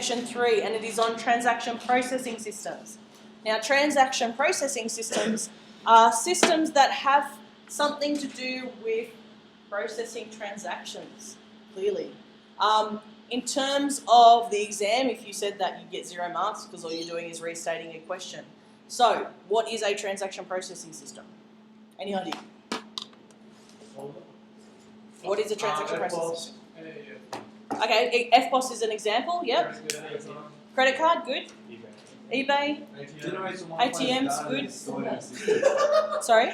section 3, and it is on transaction processing systems. Now, transaction processing systems are systems that have something to do with processing transactions, clearly. In terms of the exam, if you said that, you get 0 marks because all you're doing is restating a question. So, what is a transaction processing system? Any idea? What is a transaction processing system? Okay, FPOS is an example, yep. Credit card, good. eBay. ATM's good. Sorry?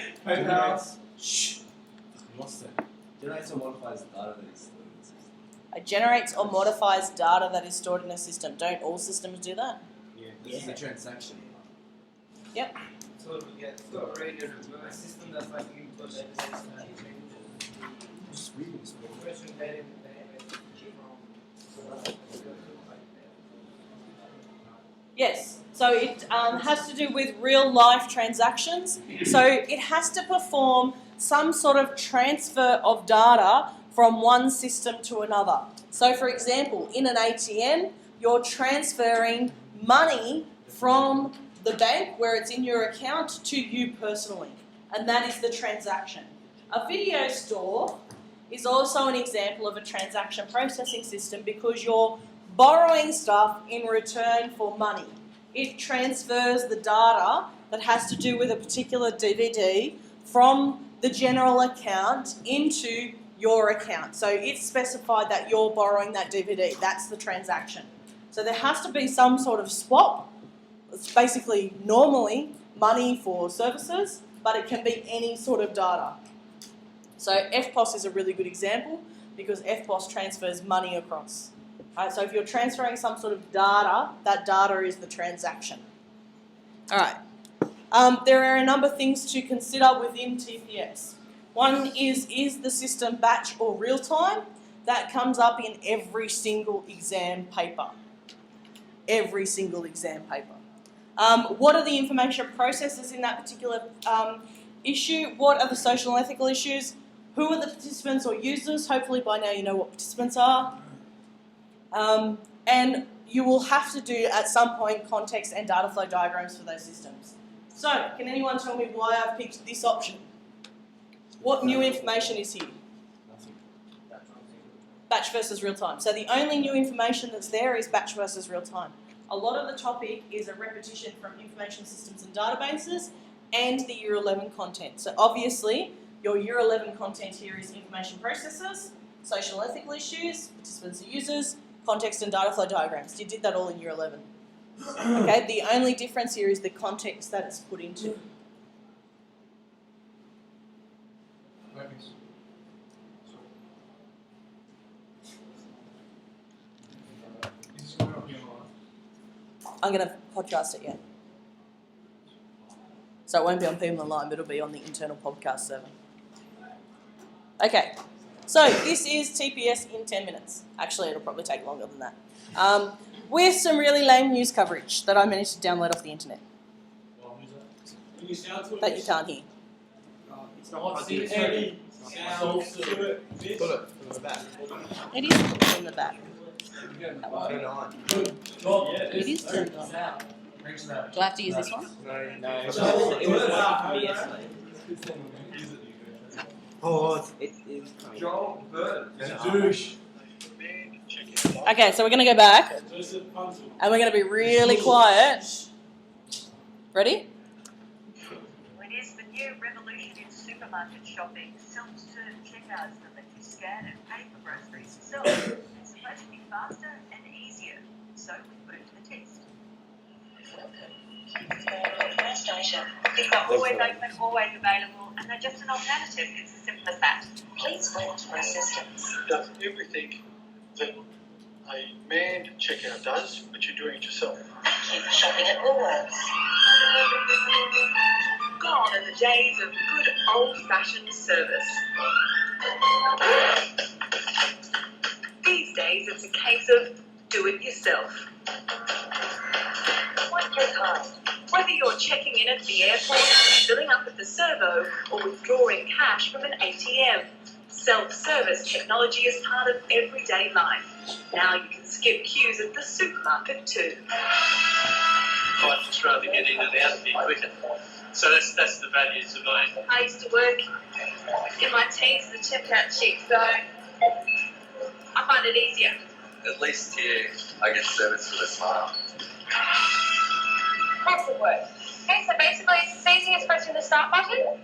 Generates or modifies data that is stored in the system. It generates or modifies data that is stored in a system. Don't all systems do that? Yeah. This is a transaction. Yep. So already a system that's like input data. Just reading this. Yes, so it has to do with real life transactions. So it has to perform some sort of transfer of data from one system to another. So for example, in an ATM, you're transferring money from the bank where it's in your account to you personally. And that is the transaction. A video store is also an example of a transaction processing system because you're borrowing stuff in return for money. It transfers the data that has to do with a particular DVD from the general account into your account. So it's specified that you're borrowing that DVD. That's the transaction. So there has to be some sort of swap. It's basically normally money for services, but it can be any sort of data. So FPOS is a really good example because FPOS transfers money across. Right, so if you're transferring some sort of data, that data is the transaction. All right. There are a number of things to consider within TPS. One is the system batch or real-time? That comes up in every single exam paper. Every single exam paper. What are the information processes in that particular issue? What are the social and ethical issues? Who are the participants or users? Hopefully by now you know what participants are. And you will have to do at some point context and data flow diagrams for those systems. So, can anyone tell me why I've picked this option? What new information is here? Batch versus real time. So the only new information that's there is batch versus real time. A lot of the topic is a repetition from information systems and databases and the Year 11 content. So obviously, your Year 11 content here is information processes, social and ethical issues, participants and users, context and data flow diagrams. You did that all in Year 11. Okay, the only difference here is the context that it's put into. I'm going to podcast it, yeah. So it won't be on People Online, but it'll be on the internal podcast server. Okay, so this is TPS in 10 minutes. Actually, it'll probably take longer than that. With some really lame news coverage that I managed to download off the internet. That you can't hear. It's not It is in the back. It is turned on. Do I have to use this one? No. It is Douche. Okay, so we're going to go back. And we're going to be really quiet. Ready? It is the new revolution in supermarket shopping. Self-serve checkouts that let you scan and pay for groceries yourself. It's supposed to be faster and easier. So we put it to the test. First item. These are always open, always available, and they're just an alternative. It's as simple as that. Please wait for assistance. Does everything that a manned checkout does, but you're doing it yourself. Thank you for shopping at Woolworths. Gone are the days of good old-fashioned service. These days it's a case of do it yourself. Swipe your card. Whether you're checking in at the airport, filling up at the servo, or withdrawing cash from an ATM, self-service technology is part of everyday life. Now you can skip queues at the supermarket too. I'd just rather get in and out a bit quicker. So that's the values of mine. I used to work in my teens as a checkout chick, so I find it easier. At least here, I get service with a smile. That's the word. Okay, so basically it's as easy as pressing the start button,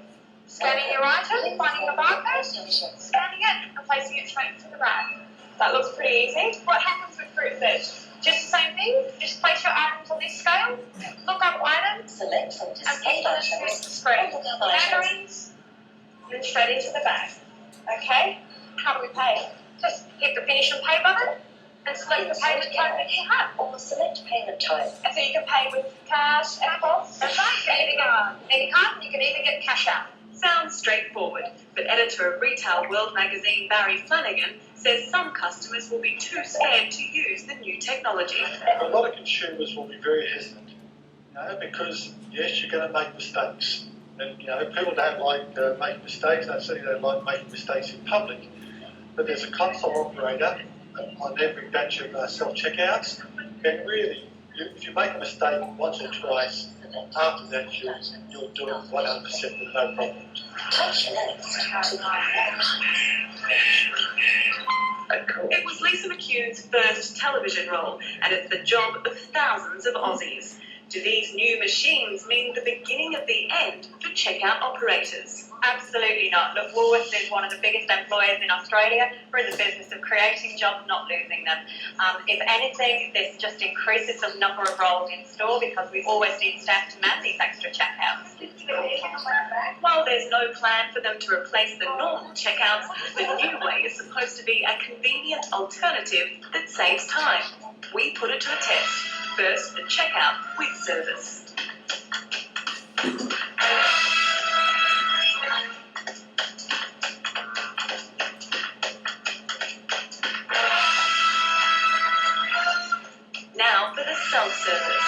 scanning your item, finding your barcode, scanning it, and placing it straight into the bag. That looks pretty easy. What happens with fruit and veg? Just the same thing. Just place your items on this scale, look up items, Select from and display put them across items. the screen. Mandarins, and straight into the bag. Okay? How do we pay? Just hit the finish and pay button and select the payment type that you have. Or select payment type. And so you can pay with cash, Apple, that's right, any card, and you can even get cash out. Sounds straightforward, but editor of Retail World magazine Barry Flanagan says some customers will be too scared to use the new technology. A lot of consumers will be very hesitant, because yes, you're going to make mistakes, and people don't like making mistakes. They certainly don't like making mistakes in public. But there's a console operator on every batch of self-checkouts, and really, if you make a mistake once or twice, after that you'll do it 100% with no problems. Touch next to It was Lisa McCune's first television role, and it's the job of thousands of Aussies. Do these new machines mean the beginning of the end for checkout operators? Absolutely not. Look, Woolworths is one of the biggest employers in Australia. We're in the business of creating jobs, not losing them. If anything, this just increases the number of roles in store because we always need staff to man these extra checkouts. While there's no plan for them to replace the normal checkouts, the new way is supposed to be a convenient alternative that saves time. We put it to a test. First, a checkout with service. Now for the self-service.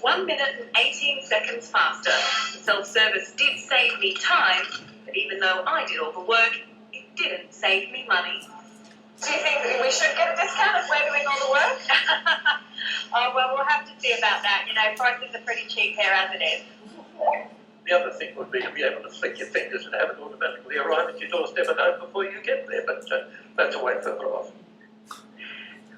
One minute and 18 seconds faster. The self-service did save me time, but even though I did all the work, it didn't save me money. Do you think we should get a discount if we're doing all the work? Oh, well, we'll have to see about that. Prices are pretty cheap here as it is. The other thing would be to be able to flick your fingers and have it automatically arrive at your doorstep and home before you get there, but that's a way further off.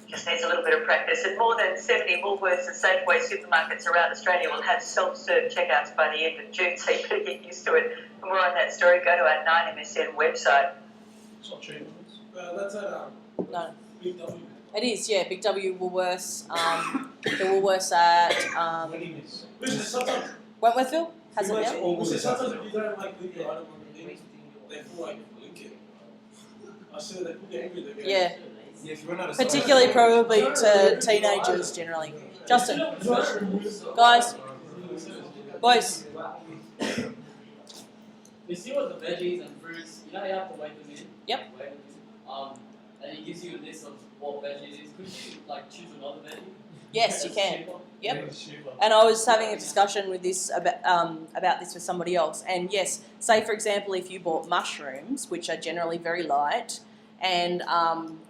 Just needs a little bit of practice, and more than 70 Woolworths and Safeway supermarkets around Australia will have self-serve checkouts by the end of June, so you better get used to it. For more on that story, go to our 9MSN website. It's not cheap. That's at No. Big W. It is, yeah. Big W, Woolworths. The Woolworths at Listen, sometimes Wentworthville has it now. sometimes if you don't like leave your item on the thing, they feel like link it. I said they get angry. They go, Yeah. Yeah, if you run out of Particularly probably to teenagers generally. Justin, guys, boys. You see what the veggies and fruits, you have to weigh them in? Yep. And it gives you a list of what veggies it is. Could you choose another veggie? Yes, you That's can. cheaper? Yep. And I was having a discussion with this about this with somebody else. And yes, say for example, if you bought mushrooms, which are generally very light, and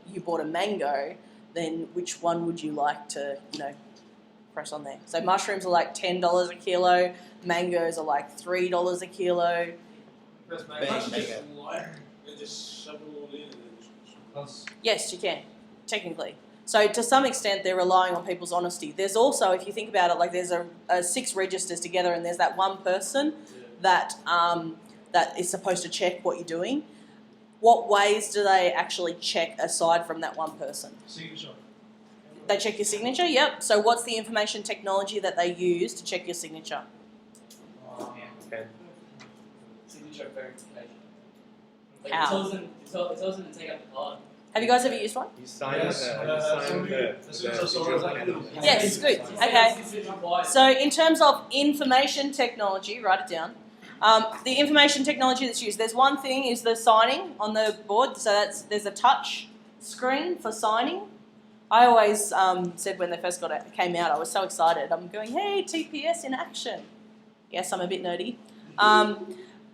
you bought a mango, then which one would you like to, press on there? So mushrooms are like $10 a kilo, mangoes are like $3 a kilo. Can't you just lie and just shove it all in and then just... Yes, you can, technically. So to some extent, they're relying on people's honesty. There's also, if you think about it, like there's a 6 registers together, and there's that one person that is supposed to check what you're doing. What ways do they actually check aside from that one person? Signature. They check your signature, yep. So what's the information technology that they use to check your signature? Signature verification. How? It tells them to take out the card. Have you guys ever used one? You sign Yes, Yes, good. Okay. So in terms of information technology, write it down. The information technology that's used, there's one thing is the signing on the board. So there's a touch screen for signing. I always said when they first came out, I was so excited. I'm going, hey, TPS in action. Yes, I'm a bit nerdy.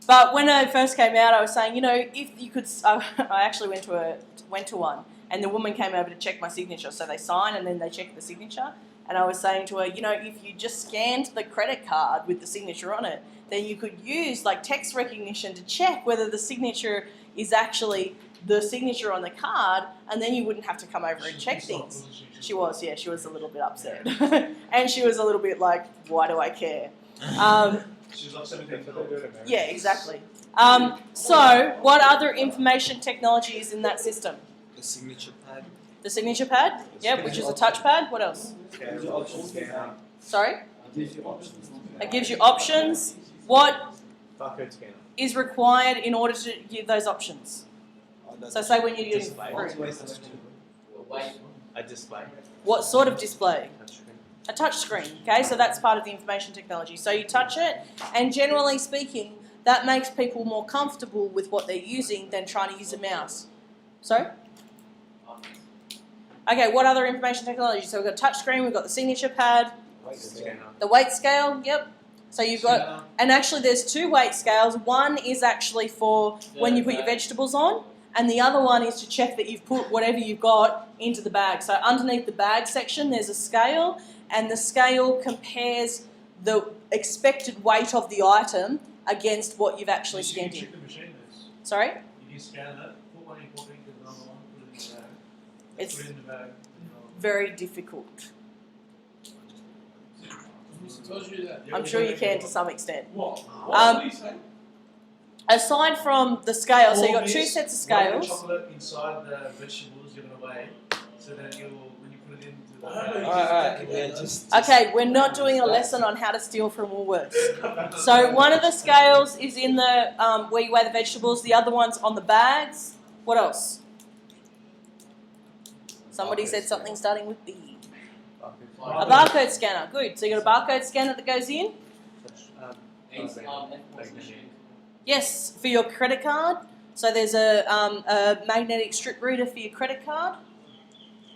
But when I first came out, I was saying, if you could, I actually went to one, and the woman came over to check my signature. So they sign and then they check the signature. And I was saying to her, if you just scanned the credit card with the signature on it, then you could use like text recognition to check whether the signature is actually the signature on the card, and then you wouldn't have to come over and check things. She was a little bit upset. And she was a little bit like, why do I care? She's like 17 Yeah, exactly. So, what other information technology is in that system? The signature pad. The signature pad? Yep, which is a touchpad. What else? Sorry? It gives you options. What barcode scanner. is required in order to give those options? So say when you're doing A display. what sort of display? A touch screen. Okay, so that's part of the information technology. So you touch it, and generally speaking, that makes people more comfortable with what they're using than trying to use a mouse. Sorry? Okay, what other information technology? So we've got touch screen, we've got the signature pad, the weight scale, yep. So you've got, and actually there's two weight scales. One is actually for when you put your vegetables on, and the other one is to check that you've put whatever you've got into the bag. So underneath the bag section, there's a scale, and the scale compares the expected weight of the item against what you've actually scanned in. Sorry? You can scan that, put one in pocket, get another one, put it in the bag. It's Put it in the bag. very difficult. Told you that. I'm sure you can to some extent. What? Aside from the scale, so you've got two sets of scales. Chocolate inside the vegetables you're going to weigh, so that when you put it into the bag. Alright, yeah, just. Okay, we're not doing a lesson on how to steal from Woolworths. So one of the scales is in the where you weigh the vegetables. The other one's on the bags. What else? Somebody said something starting with B. A barcode scanner. Good. So you got a barcode scanner that goes in. Yes, for your credit card. So there's a magnetic strip reader for your credit card.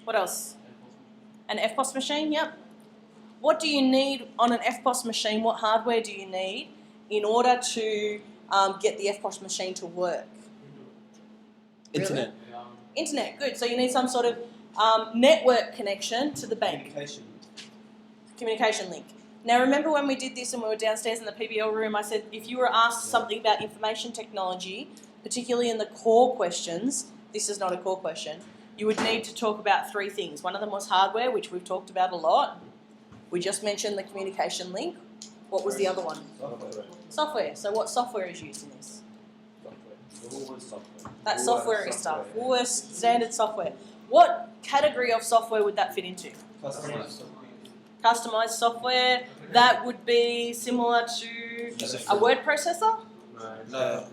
What else? An FPOS machine, yep. What do you need on an FPOS machine? What hardware do you need in order to get the FPOS machine to work? Internet. Internet, good. So you need some sort of network connection to the bank. Communication link. Now remember when we did this and we were downstairs in the PBL room, I said if you were asked something about information technology, particularly in the core questions, this is not a core question, you would need to talk about three things. One of them was hardware, which we've talked about a lot. We just mentioned the communication link. What was the other one? Software. So what software is used in this? That software is stuff. Woolworths standard software. What category of software would that fit into? Customized software. That would be similar to a word processor? No.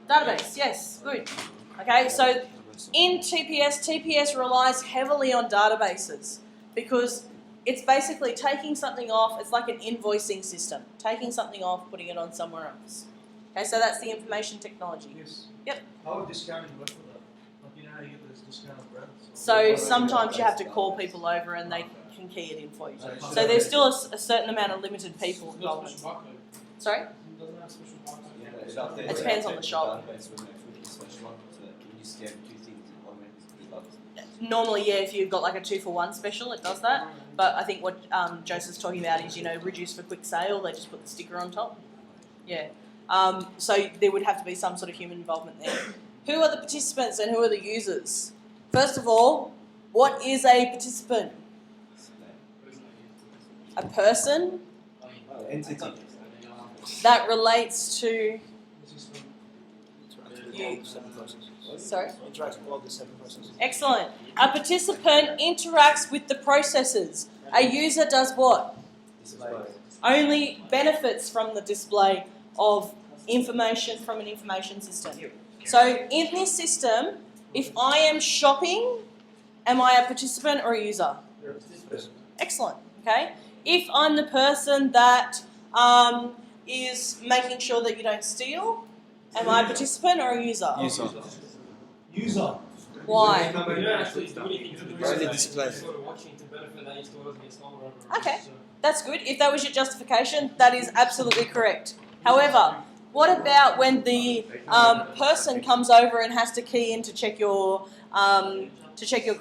Database, yes, good. Okay, so in TPS relies heavily on databases because it's basically taking something off, it's like an invoicing system, taking something off, putting it on somewhere else. Okay, so that's the information technology. Yes. Yep. How would discounting work for that? Like, you know how you get those discounted brands? So sometimes you have to call people over and they can key it in for you. So there's still a certain amount of limited people involved. Sorry? It depends on the shop. Normally, yeah, if you've got like a 2-for-1 special, it does that. But I think what Joseph's talking about is, reduce for quick sale. They just put the sticker on top. Yeah. So there would have to be some sort of human involvement there. Who are the participants and who are the users? First of all, what is a participant? A person Entity. that relates to you. Sorry? Interacts with all the 7 processes. Excellent. A participant interacts with the processes. A user does what? Only benefits from the display of information from an information system. So in this system, if I am shopping, am I a participant or a user? Excellent. Okay. If I'm the person that is making sure that you don't steal, am I a participant or a user? User. User. Why? You don't actually do anything to do Only it. display. You're sort of watching to benefit that your stores get stolen over. Okay. So, That's good. If that was your justification, that is absolutely correct. However, what about when the person comes over and has to key in to check your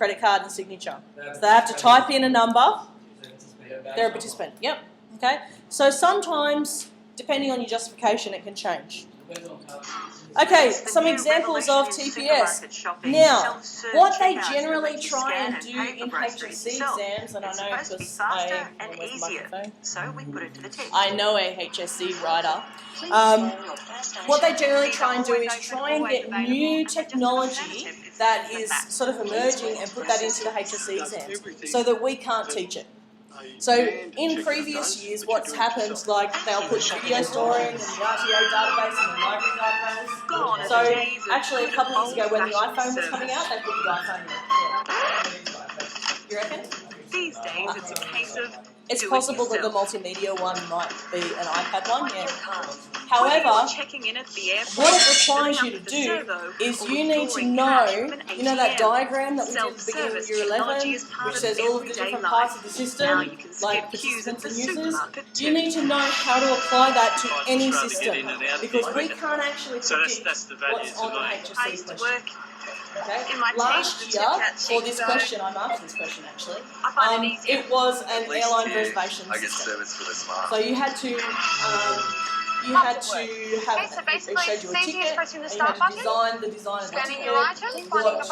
credit card and signature? So they have to type in a number. They're a participant. Yep. Okay. So sometimes, depending on your justification, it can change. Okay, some examples of TPS. Now, what they generally try and do in HSC exams, and I know because I know a HSC writer, what they generally try and do is try and get new technology that is sort of emerging and put that into the HSC exams so that we can't teach it. So in previous years, what's happened, like they'll put video storing and the RTA database and the library database. So actually a couple of years ago when the iPhone was coming out, they put the iPhone in. You reckon? These days, it's a case of It's possible that the multimedia one might be an iPad one, yeah. However, However, checking in at the airport, what it requires you to do is you need to know, you know that diagram that we did at the beginning of Year 11, which says all of the different parts of the system, like participants and users, you need to know how to apply that to any system, because we can't actually predict what's on the HSC question. Okay. Last year, for this question, I'm asked this question actually. It was an airline reservation system. So you had to have it showed you a ticket, and you had to design the design of the ticket, what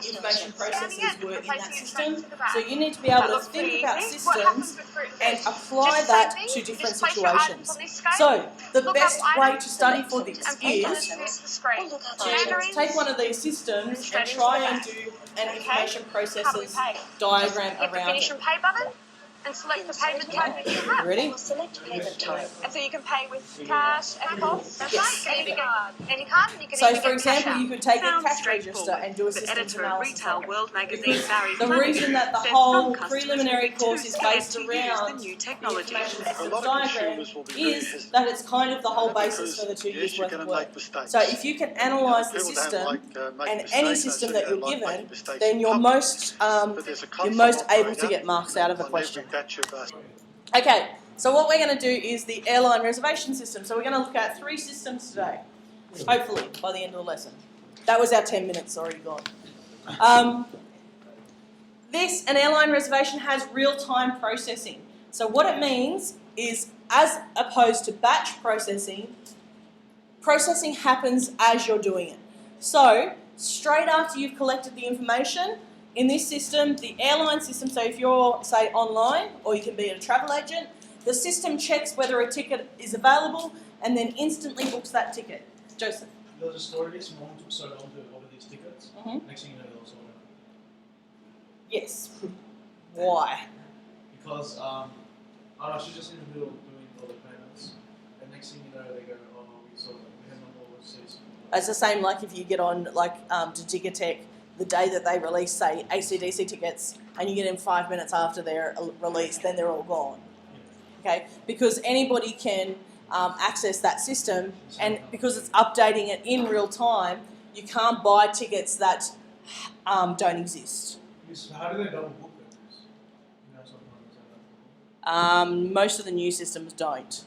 information processes were in that system. So you need to be able to think about systems and apply that to different situations. So the best way to study for this is to take one of these systems and try and do an information processes diagram around it. and select the payment type that you have. Ready? Select payment type. And so you can pay with cash and POS. That's Yes. right. Any card, and you can So even for get cash example, out. you could take a Sounds cash register straightforward. and do a The systems editor of analysis Retail on it. World magazine, Because Barry the Flanagan, reason that the says whole some customers preliminary will be course too is scared based to use around the new the technology. information A systems lot of diagram consumers will be very is hesitant. that it's kind of the whole basis Because, for the 2 yes, years you're worth going of to work. make mistakes. So if you can analyse the People don't system like, and making any mistakes, system they that you're like making given, mistakes then in you're public. most But there's a you're console most able operator to get marks out of a on question. every batch of Okay, so what we're going to do is the airline reservation system. So we're going to look at 3 systems today, hopefully by the end of the lesson. That was our 10 minutes already gone. An airline reservation has real-time processing. So what it means is, as opposed to batch processing, processing happens as you're doing it. So straight after you've collected the information, in this system, the airline system, so if you're, say, online, or you can be a travel agent, the system checks whether a ticket is available and then instantly books that ticket. Joseph. There's a story this morning took so long to order these tickets. Mhm. Next thing you know, they're all sold out. Yes. Why? Because I don't know, she's just in the middle of doing all the payments, and next thing you know, they go, "Oh, we sold it. We have no more receipts." It's the same like if you get on to Ticketek the day that they release, say, AC/DC tickets, and you get in 5 minutes after they're released, then they're all gone. Okay? Because anybody can access that system, and because it's updating it in real time, you can't buy tickets that don't exist. So how do they double book it? You know, sometimes Most of the new systems don't.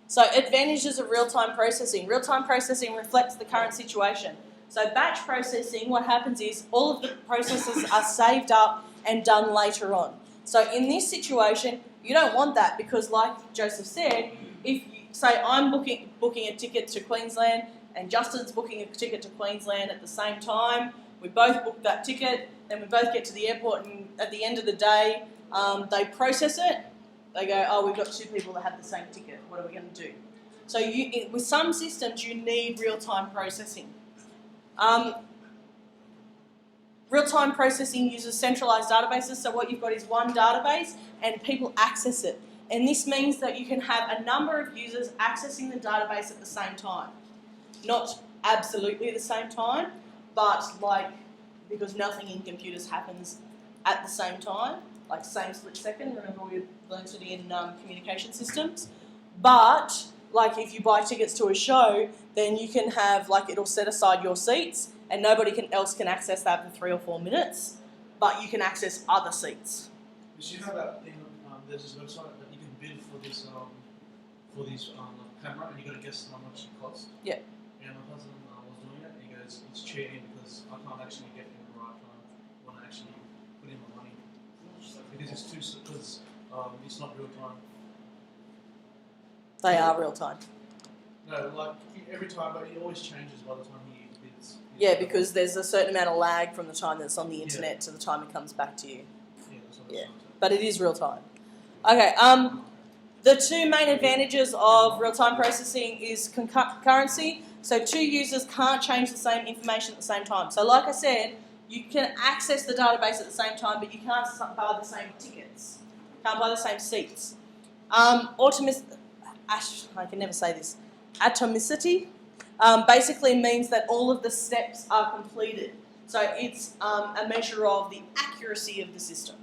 So advantages of real-time processing. Real-time processing reflects the current situation. So batch processing, what happens is all of the processes are saved up and done later on. So in this situation, you don't want that because, like Joseph said, if say I'm booking a ticket to Queensland and Justin's booking a ticket to Queensland at the same time, we both book that ticket, then we both get to the airport, and at the end of the day, they process it. They go, oh, we've got 2 people that have the same ticket. What are we going to do? So with some systems, you need real-time processing. Real-time processing uses centralized databases. So what you've got is one database, and people access it. And this means that you can have a number of users accessing the database at the same time. Not absolutely at the same time, but because nothing in computers happens at the same time, like same split second. Remember we learned it in communication systems. But if you buy tickets to a show, then you can have it'll set aside your seats, and nobody else can access that for 3 or 4 minutes, but you can access other seats. Did you know that thing? There's this website that you can bid for this camera, and you got to guess how much it costs. Yeah. And my husband was doing it, and he goes, "It's cheating because I can't actually get in the right time when I actually put in my money because it's not real time." They are real time. No, like every time, but it always changes by the time he bids. Yeah, because there's a certain amount of lag from the time that's on the internet to the time it comes back to you. Yeah, that's what Yeah. it's But it is real time. Okay, the two main advantages of real-time processing is concurrency. So two users can't change the same information at the same time. So like I said, you can access the database at the same time, but you can't buy the same tickets. Can't buy the same seats. I can never say this. Atomicity basically means that all of the steps are completed. So it's a measure of the accuracy of the system.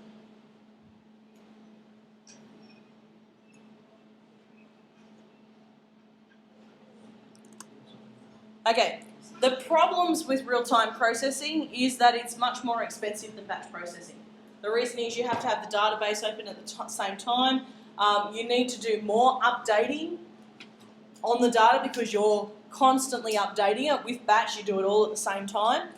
Okay, the problems with real-time processing is that it's much more expensive than batch processing. The reason is you have to have the database open at the same time. You need to do more updating on the data because you're constantly updating it. With batch, you do it all at the same time.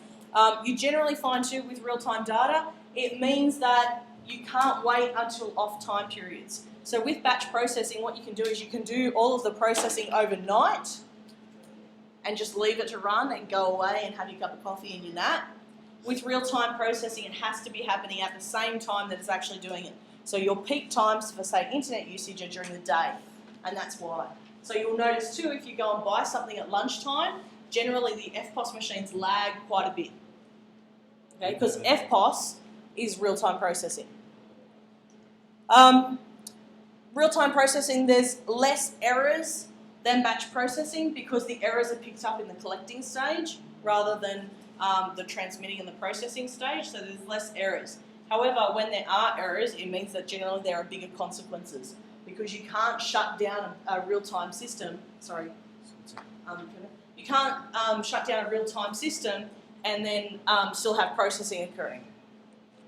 You generally find too with real-time data, it means that you can't wait until off time periods. So with batch processing, what you can do is you can do all of the processing overnight and just leave it to run and go away and have your cup of coffee and your nap. With real-time processing, it has to be happening at the same time that it's actually doing it. So your peak times for, say, internet usage are during the day, and that's why. So you'll notice too, if you go and buy something at lunchtime, generally the FPOS machines lag quite a bit. Okay, because FPOS is real-time processing. Real-time processing, there's less errors than batch processing because the errors are picked up in the collecting stage rather than the transmitting and the processing stage, so there's less errors. However, when there are errors, it means that generally there are bigger consequences because you can't shut down a real-time system. You can't shut down a real-time system and then still have processing occurring.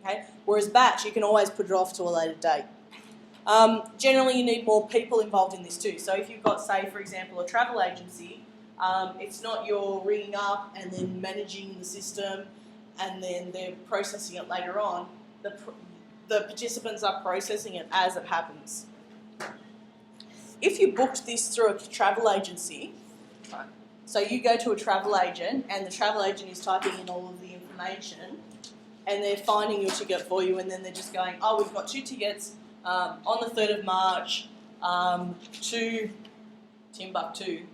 Okay? Whereas batch, you can always put it off to a later date. Generally, you need more people involved in this too. So if you've got, say, for example, a travel agency, it's not you're ringing up and then managing the system and then they're processing it later on. The participants are processing it as it happens. If you booked this through a travel agency, so you go to a travel agent and the travel agent is typing in all of the information and they're finding your ticket for you and then they're just going, oh, we've got 2 tickets on the 3rd of March to Timbuktu.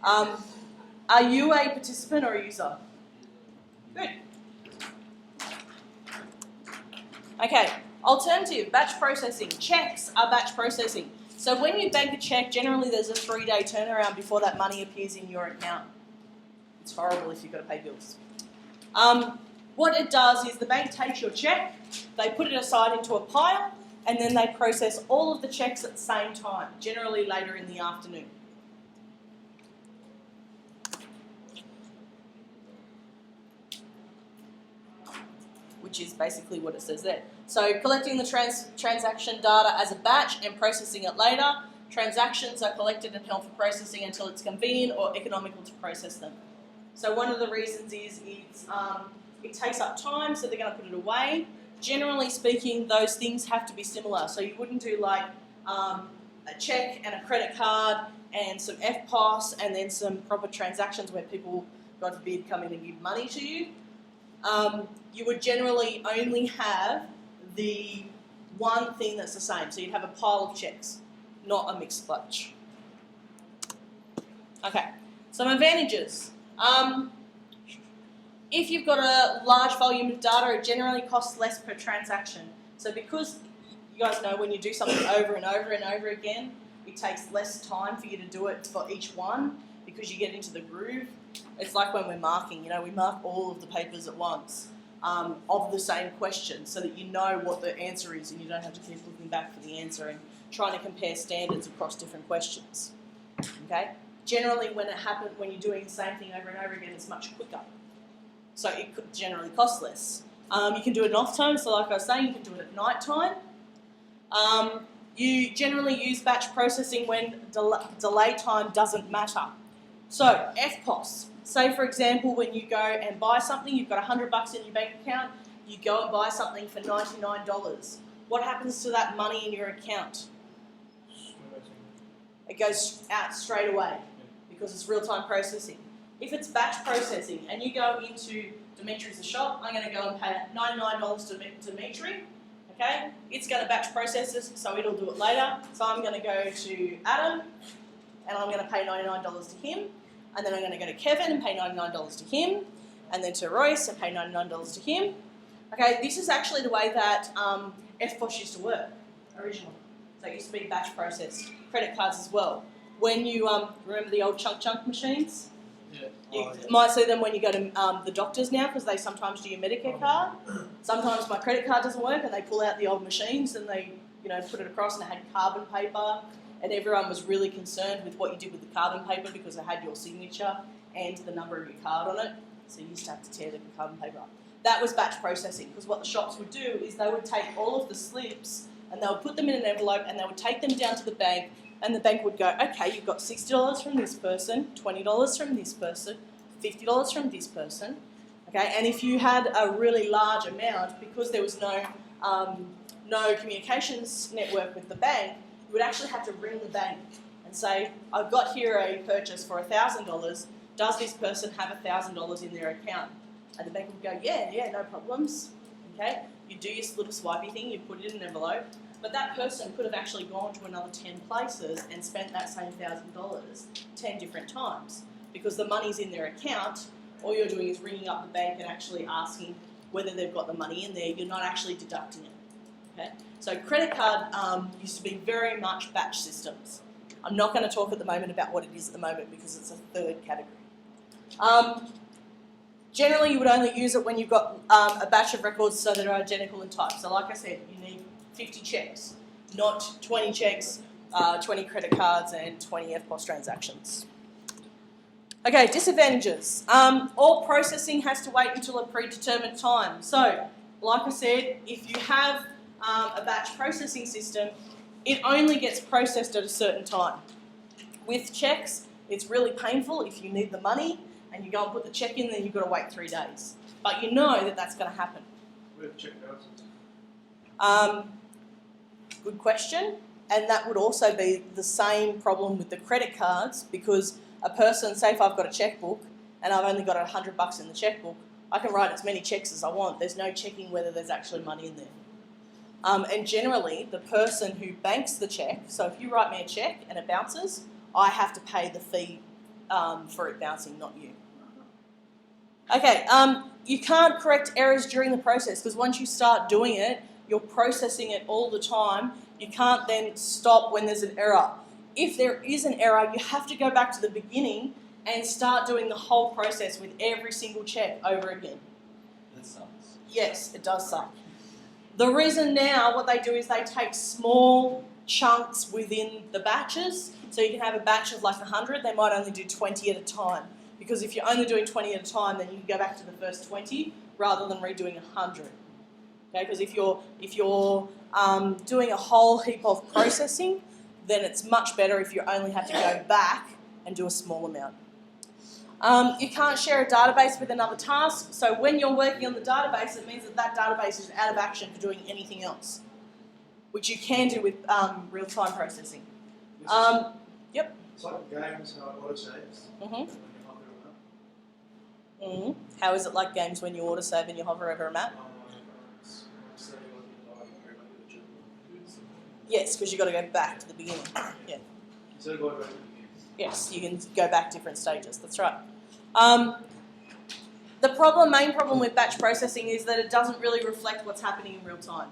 Are you a participant or a user? Good. Okay, alternative, batch processing. Checks are batch processing. So when you bank a check, generally there's a 3-day turnaround before that money appears in your account. It's horrible if you've got to pay bills. What it does is the bank takes your check, they put it aside into a pile, and then they process all of the checks at the same time, generally later in the afternoon. Which is basically what it says there. So collecting the transaction data as a batch and processing it later. Transactions are collected and held for processing until it's convenient or economical to process them. So one of the reasons is it takes up time, so they're going to put it away. Generally speaking, those things have to be similar. So you wouldn't do like a check and a credit card and some FPOS and then some proper transactions where people, God forbid, come in and give money to you. You would generally only have the one thing that's the same. So you'd have a pile of checks, not a mixed batch. Okay, some advantages. If you've got a large volume of data, it generally costs less per transaction. So because you guys know when you do something over and over and over again, it takes less time for you to do it for each one because you get into the groove. It's like when we're marking, we mark all of the papers at once of the same question so that you know what the answer is and you don't have to keep looking back for the answer and trying to compare standards across different questions. Okay? Generally, when you're doing the same thing over and over again, it's much quicker. so it could generally cost less. You can do it in off time, so like I was saying, you can do it at night time. You generally use batch processing when delay time doesn't matter. So FPOS, say for example when you go and buy something, you've got $100 in your bank account, you go and buy something for $99. What happens to that money in your account? It goes out straight away because it's real-time processing. If it's batch processing and you go into Dimitri's shop, I'm going to go and pay $99 to Dimitri. Okay, it's going to batch process this, so it'll do it later. So I'm going to go to Adam, and I'm going to pay $99 to him, and then I'm going to go to Kevin and pay $99 to him, and then to Royce and pay $99 to him. Okay, this is actually the way that FPOS used to work originally. So it used to be batch processed. Credit cards as well. When you remember the old chunk machines? Yeah. You might see them when you go to the doctors now because they sometimes do your Medicare card. Sometimes my credit card doesn't work and they pull out the old machines and they put it across and it had carbon paper and everyone was really concerned with what you did with the carbon paper because it had your signature and the number of your card on it. So you used to have to tear the carbon paper up. That was batch processing because what the shops would do is they would take all of the slips and they would put them in an envelope and they would take them down to the bank and the bank would go, okay, you've got $60 from this person, $20 from this person, $50 from this person. Okay, and if you had a really large amount, because there was no communications network with the bank, you would actually have to ring the bank and say, I've got here a purchase for $1,000. Does this person have $1,000 in their account? And the bank would go, yeah, no problems. Okay, you do your little swipey thing, you put it in an envelope, but that person could have actually gone to another 10 places and spent that same $1,000 10 different times because the money's in their account. All you're doing is ringing up the bank and actually asking whether they've got the money in there. You're not actually deducting it. Okay? So credit card used to be very much batch systems. I'm not going to talk at the moment about what it is at the moment because it's a third category. Generally, you would only use it when you've got a batch of records so that are identical in type. So like I said, you need 50 checks, not 20 checks, 20 credit cards and 20 FPOS transactions. Okay, disadvantages. All processing has to wait until a predetermined time. So, like I said, if you have a batch processing system, it only gets processed at a certain time. With checks, it's really painful if you need the money and you go and put the check in, then you've got to wait 3 days. But you know that that's going to happen. We have check balances. Good question. And that would also be the same problem with the credit cards because a person, say if I've got a checkbook and I've only got $100 in the checkbook, I can write as many checks as I want. There's no checking whether there's actually money in there. And generally, the person who banks the check, so if you write me a check and it bounces, I have to pay the fee for it bouncing, not you. Okay, you can't correct errors during the process because once you start doing it, you're processing it all the time. You can't then stop when there's an error. If there is an error, you have to go back to the beginning and start doing the whole process with every single check over again. That sucks. Yes, it does suck. The reason now, what they do is they take small chunks within the batches. So you can have a batch of like 100, they might only do 20 at a time. Because if you're only doing 20 at a time, then you can go back to the first 20 rather than redoing 100. Okay, because if you're doing a whole heap of processing, then it's much better if you only have to go back and do a small amount. You can't share a database with another task, so when you're working on the database, it means that that database is out of action for doing anything else, which you can do with real-time processing. Yep. It's like games, how it auto-saves. How is it like games when you auto-save and you hover over a map? Yes, because you've got to go back to the beginning. Yeah. Instead of going back to the beginning. Yes, you can go back different stages. That's right. The main problem with batch processing is that it doesn't really reflect what's happening in real time.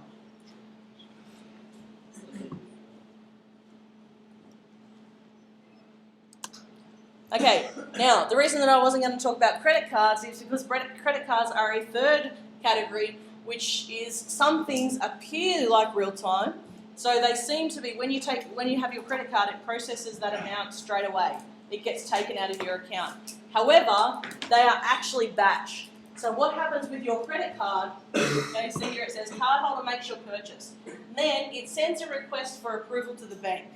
Okay, now the reason that I wasn't going to talk about credit cards is because credit cards are a third category, which is some things appear like real time. So they seem to be, when you have your credit card, it processes that amount straight away. It gets taken out of your account. However, they are actually batch. So what happens with your credit card, okay, see here it says cardholder makes your purchase. Then it sends a request for approval to the bank.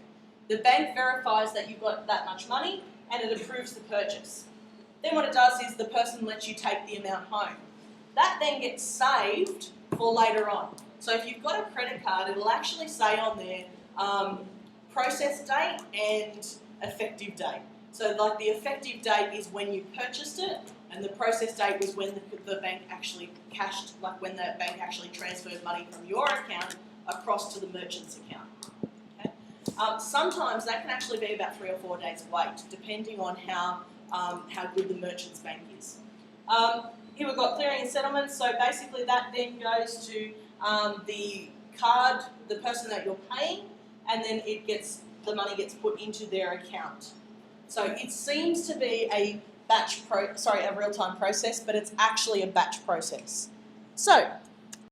The bank verifies that you've got that much money and it approves the purchase. Then what it does is the person lets you take the amount home. That then gets saved for later on. So if you've got a credit card, it'll actually say on there process date and effective date. So like the effective date is when you purchased it, and the process date was when the bank actually cashed, like when the bank actually transferred money from your account across to the merchant's account. Okay? Sometimes that can actually be about 3 or 4 days wait, depending on how good the merchant's bank is. Here we've got clearing and settlements. So basically that then goes to the card, the person that you're paying, and then the money gets put into their account. So it seems to be a real-time process, but it's actually a batch process. So